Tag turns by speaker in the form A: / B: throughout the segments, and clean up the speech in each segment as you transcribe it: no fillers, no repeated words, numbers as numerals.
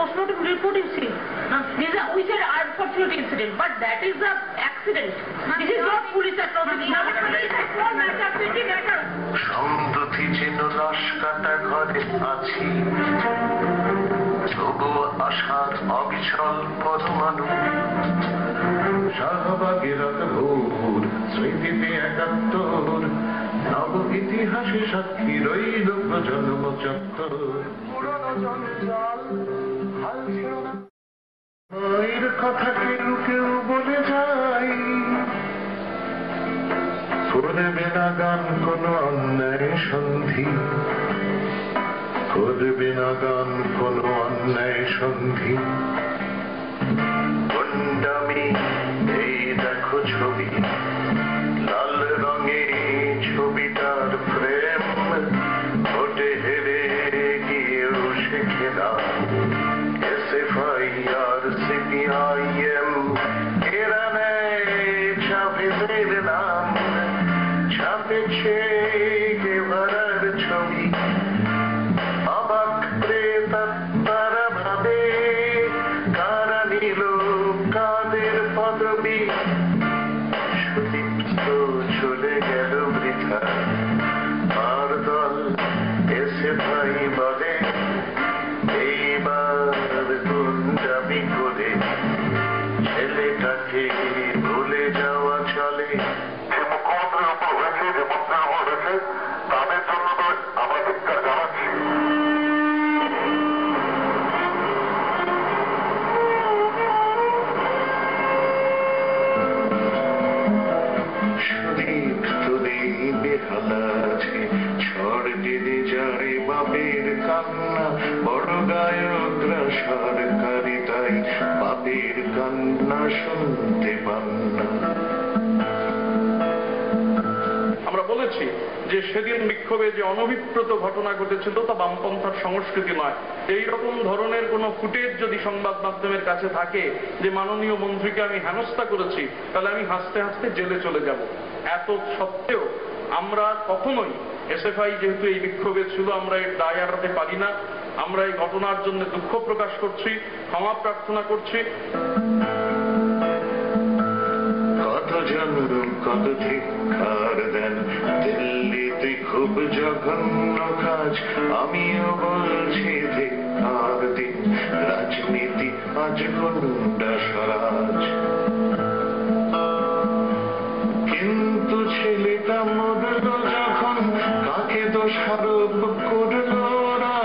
A: postmortem report you see. We said unfortunate incident, but that is the accident. This is not police atrocity.
B: সম্প্রতি যেন লাশ কাটা ঘরে আছি, তবুও আশার অবিচল পরমাণু। শাহবাগের ভোর স্মৃতিতে ৭১, নব ইতিহাসে সাক্ষী রইল প্রজন্ম চত্বর। পুরনো জঞ্জাল হাল ছিল না, মায়ের কথা কেউ কেউ বলে যায়, করবে না গান কোন অন্যায় সন্ধি, করবে না গান কোন অন্যায় সন্ধি। গন্ডামি এই দেখো ছবি, লাল রঙে ছবিটার প্রেম, ভোটে হেরে গিয়েও সে খেলা। SFIR CPIM এরা নেয় ছাপেদের নাম, ছাপেছে গেভারার ছবি। অবাক প্রেতাত্মারা ভাবে কারা নিল কাদের পদবী, সুদীপ্ত চলে গেল বৃথা। আর দল SFI বলে এইবার গুন্ডামি করে ছেলেটাকে ভুলে যাওয়া চলে। যে মুখ্যমন্ত্রীর উপর হয়েছে, যে মন্ত্রীর উপর হয়েছে, তাদের জন্য তো আমরা ধিক্কার জানাচ্ছি। সুদীপ্ত নেই বেহালা আছে, ঝড় টেনে যায় বাপের কান্না। বড় গায়করা সরকারি তাই বাপের কান্না শুনতে পান না।
C: আমরা বলেছি যে সেদিন বিক্ষোভে যে অনভিপ্রেত ঘটনা ঘটেছিল তা বামপন্থার সংস্কৃতি নয়। এইরকম ধরনের কোন ফুটেজ যদি সংবাদ মাধ্যমের কাছে থাকে যে মাননীয় মন্ত্রীকে আমি হেনস্থা করেছি, তাহলে আমি হাসতে হাসতে জেলে চলে যাব। এত সত্ত্বেও আমরা কখনোই SFI যেহেতু এই বিক্ষোভে ছিল, আমরা এর দায় এড়াতে পারি না। আমরা এই ঘটনার জন্য দুঃখ প্রকাশ করছি, ক্ষমা প্রার্থনা করছি।
B: কত জন কত ধিক্কার দেন, দিল্লিতে খুব জঘন্য কাজ, আমিও বলছি ধিক্কার দিন। রাজনীতি আজ গুন্ডা স্বরাজ, কিন্তু ছেলেটা মরল যখন কাকে দোষারোপ করল ওরা।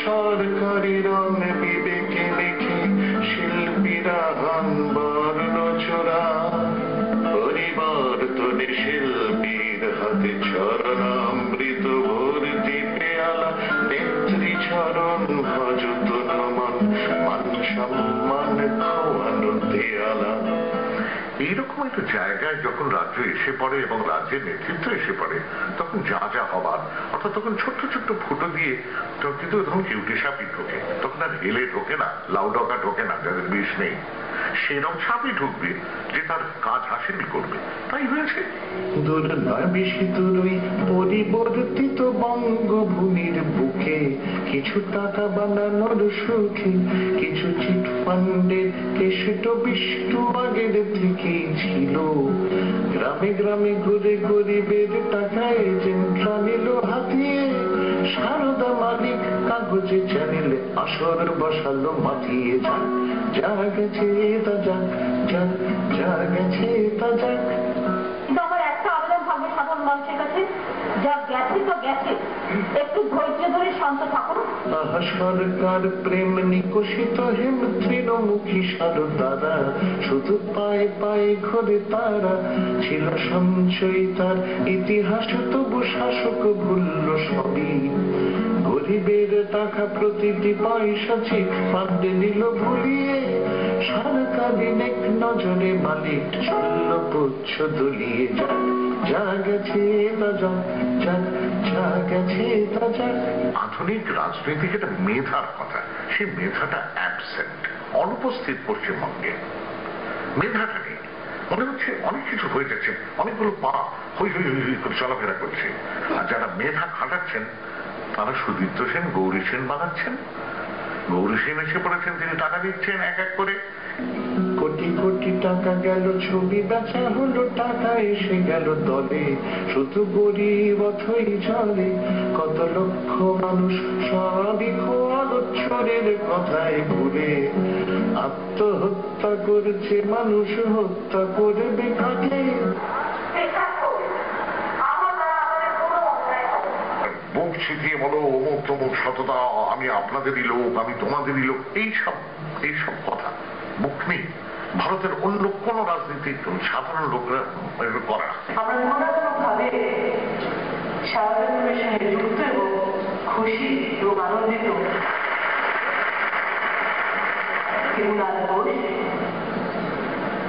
B: সরকারি রং বিবেকে রেখে শিল্পীরা হন বর্ণচোরা। পরিবর্তনে শিল্পীর হাতে চরণামৃত ভর্তি পেয়ালা, নেত্রী চরণ ভজত নমন, মান সম্মান খোয়ানো দেয়ালা। এইরকম একটা জায়গায় যখন রাজ্য এসে পড়ে এবং রাজ্যের নেতৃত্ব এসে পড়ে, তখন যা যা হবার, অর্থাৎ তখন ছোট্ট ছোট্ট ফুটো দিয়ে কিন্তু তখন কিউটি সাপই ঢোকে, তখন আর হেলে ঢোকে না, লাউ ডগা ঢোকে না, যাদের বিষ নেই। সেরকম সাপই ঢুকবে যে তার কাজ হাসিল করবে। তাই হয়েছে। দুর্নাবিষিত পরিবর্তিত বঙ্গভূমির বুকে কিছু টাকা বানানোর সুখে, কিছু চিট ফান্ডের কেষ্ট বিষ্ট আগের থেকেই ছিল। গ্রামে গ্রামে ঘুরে গরিবের টাকা এজেন্টরা নিল হাতিয়ে। সারদা মালিক কাগজে চ্যানেলে আসর বসালো মাতিয়ে। যাক যা গেছে তা যাক, যাক যা গেছে তা যাক।
A: কিন্তু আমার একটা আবেদন থাকবে সাধারণ মানুষের কাছে, যা গেছে তো গেছে, একটু ধৈর্য ধরে শান্ত থাকুন।
B: সরকার প্রেম নিকশিত হেম তৃণমুখী সারদারা, শুধু পায়ে পায়ে ঘরে তারা। ছিল সঞ্চয় তার ইতিহাস, তবু শাসক ভুলল সবই। গরিবের টাকা প্রতিটি পয়সা চিট ফান্ডে নিল ভুলিয়ে। সরকারি নেক নজরে মালিক চলল পুচ্ছ দুলিয়ে। যাক যা গেছে তা যাক, যাক যা গেছে তা যাক। আধুনিক রাজনীতি যেটা মেধার কথা, সেই মেধাটা অ্যাবসেন্ট, অনুপস্থিত পশ্চিমবঙ্গে। মেধাটা নেই। মনে হচ্ছে অনেক কিছু হয়ে যাচ্ছে, অনেকগুলো পা হই হই হই করে চলাফেরা করছে। আর যারা মেধা খাটাচ্ছেন তারা সুদীপ্ত সেন, গৌরী সেন বানাচ্ছেন। গৌরী সেন এসে পড়েছেন, তিনি টাকা দিচ্ছেন এক এক করে। কোটি কোটি টাকা গেল, ছবি বেচা হলো, টাকা এসে গেল দলে, শুধু গরিব অথই জলে, কত লক্ষ মানুষ সবই খোয়ালোচ্ছরের কথায় ঘুরে, আত্মহত্যা করেছে মানুষ, হত্যা করবে কাকে? বুক ছিটিয়ে বলো অমুক তমুক সততা, আমি আপনাদেরই লোক, আমি তোমাদেরই লোক, এইসব কথা মুখ নেই ভারতের অন্য কোন রাজনীতির সাধারণ লোকরা করে না।
A: আমরা কোনোভাবে সারাদিনের সঙ্গে যুক্ত এবং খুশি এবং আনন্দিত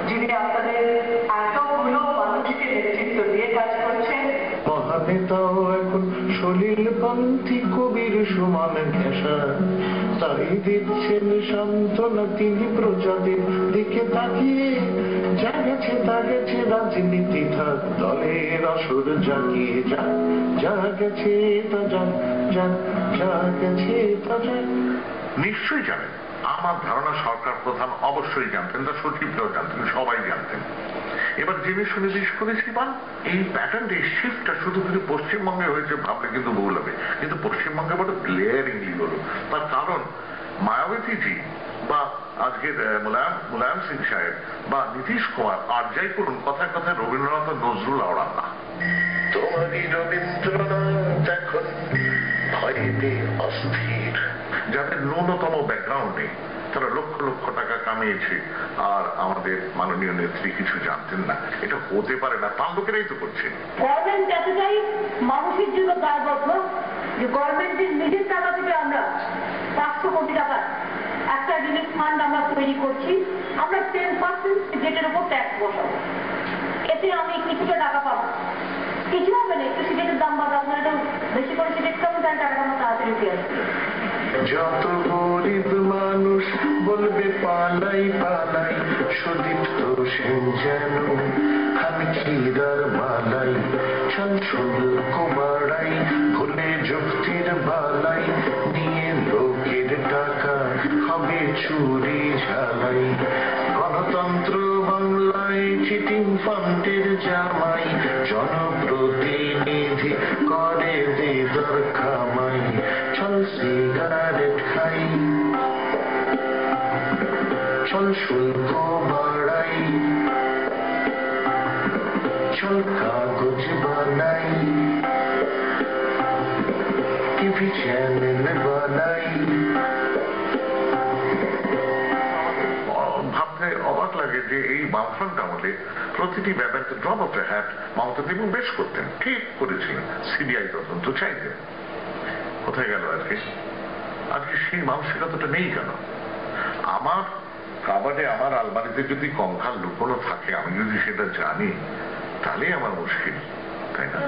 A: যিনি আপনাদের এতগুলো মানুষকে নেতৃত্ব দিয়ে কাজ করছেন।
B: মহানেতাও এখন সলিলপন্থী কবির সমান ঘেঁষা, তাই দিচ্ছেন সান্ত্বনা তিনি প্রজাদের দিকে তাকিয়ে। যা গেছে তা গেছে, রাজনীতি থাক, দলের আসর জাগিয়ে যা, যা গেছে তা যা, যা গেছে তা যা। নিশ্চয়ই জানেন, আমার ধারণা সরকার প্রধান অবশ্যই জানতেন, তার সচিবরাও জানতেন, সবাই জানতেন। এবার জেনে শুনে জিজ্ঞেস করেছি, এই প্যাটার্নটা, এই শিফটটা শুধু কিন্তু পশ্চিমবঙ্গে হয়েছে ভাবলে কিন্তু ভুল হবে, কিন্তু পশ্চিমবঙ্গে বড় গ্লেয়ারিংলি হলো। তার কারণ মায়াবতীজি বা আজকের মুলায়ম সিং সাহেব বা নীতিশ কুমার আর যাই করুন, কথায় কথায় রবীন্দ্রনাথ নজরুল আওড়ান না। তোমারই রবীন্দ্রনাথ এখন ভয়েতে অস্থির, যাদের ন্যূনতম ব্যাকগ্রাউন্ড নেই, তারা লক্ষ লক্ষ টাকা কামিয়েছে, আর আমাদের মাননীয় নেত্রী কিছু জানতেন না। এটা হতে পারে না, তার লোকেরাই তো করছে।
A: গভর্নমেন্ট এতটাই মানুষের জন্য দায়বদ্ধ যে গভর্নমেন্টের নিজের টাকা থেকে আমরা 500 কোটি টাকার একটা রিলিফ ফান্ড আমরা তৈরি করছি। আমরা 10% যেটার উপর ট্যাক্স বসাবো, এতে আমি কিছুটা টাকা পাবো। কিছু হবে না, একটু সিটের দাম বাড়বে, আপনার এটা বেশি করে সিটের কম, তার টাকাটা আমার তাড়াতাড়ি উঠে আসবে।
B: যত গরিব মানুষ বলবে পালাই পালাই, সুদীপ্ত সেন যেন আমি ক্ষীরার বালাই, চল শুল্ক বাড়াই, ভুলে যুক্তির বালাই, নিয়ে লোকের টাকা হবে চুরি ঝালাই। গণতন্ত্র বাংলায় চিটিং ফান্ডের জামাই, জনপ্রতিনিধি করে দে দরখামাই, চল সিগারেট খাই, চল শুল্ক বাড়াই, চল কাগজ বানাই, টিভি চ্যানেল বানাই। ভাবতে অবাক লাগে যে এই বামফ্রন্ট আমলে প্রতিটি ব্যাপারে drop of the hat Mamata Debi বেশ করতেন, ঠিক করেছিলেন, সিবিআই তদন্ত চাইতেন। কোথায় গেল আজকে সেই মানসিকতাটা নেই কেন? আমার কাবাডে, আমার আলমারিতে যদি কঙ্কাল লুকোনো থাকে, আমি যদি সেটা জানি, তাহলে আমার মুশকিল, তাই না?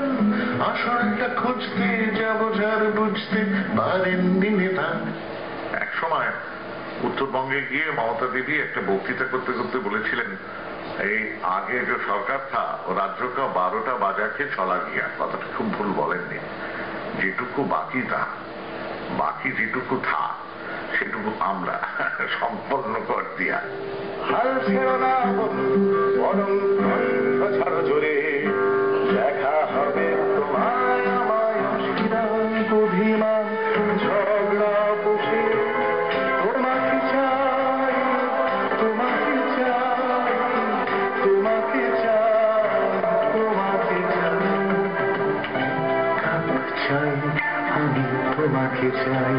B: আসলটা খুঁজতে যাবো, যার বুঝতে পারেননি নেতা। এক সময় উত্তরবঙ্গে গিয়ে মমতা দেবী একটা বক্তৃতা করতে করতে বলেছিলেন, এই আগে যে সরকার থা ও রাজ্য কা 12টা বাজা কে চলা গিয়া। কথাটা খুব ভুল বলেননি, যেটুকু বাকি যেটুকু থা সেটুকু আমরা সম্পন্ন কর দিয়া। হাল ছেড়ো না বরং কণ্ঠ ছাড়ো জোরে, দেখা হবে তোমায় আমায় অস্থিরায় অভিমান, ঝগড়া পুষে তোমাকে চাই, তোমাকে চাই, তোমাকে চাই, তোমাকে চাই, আমি তোমাকে চাই।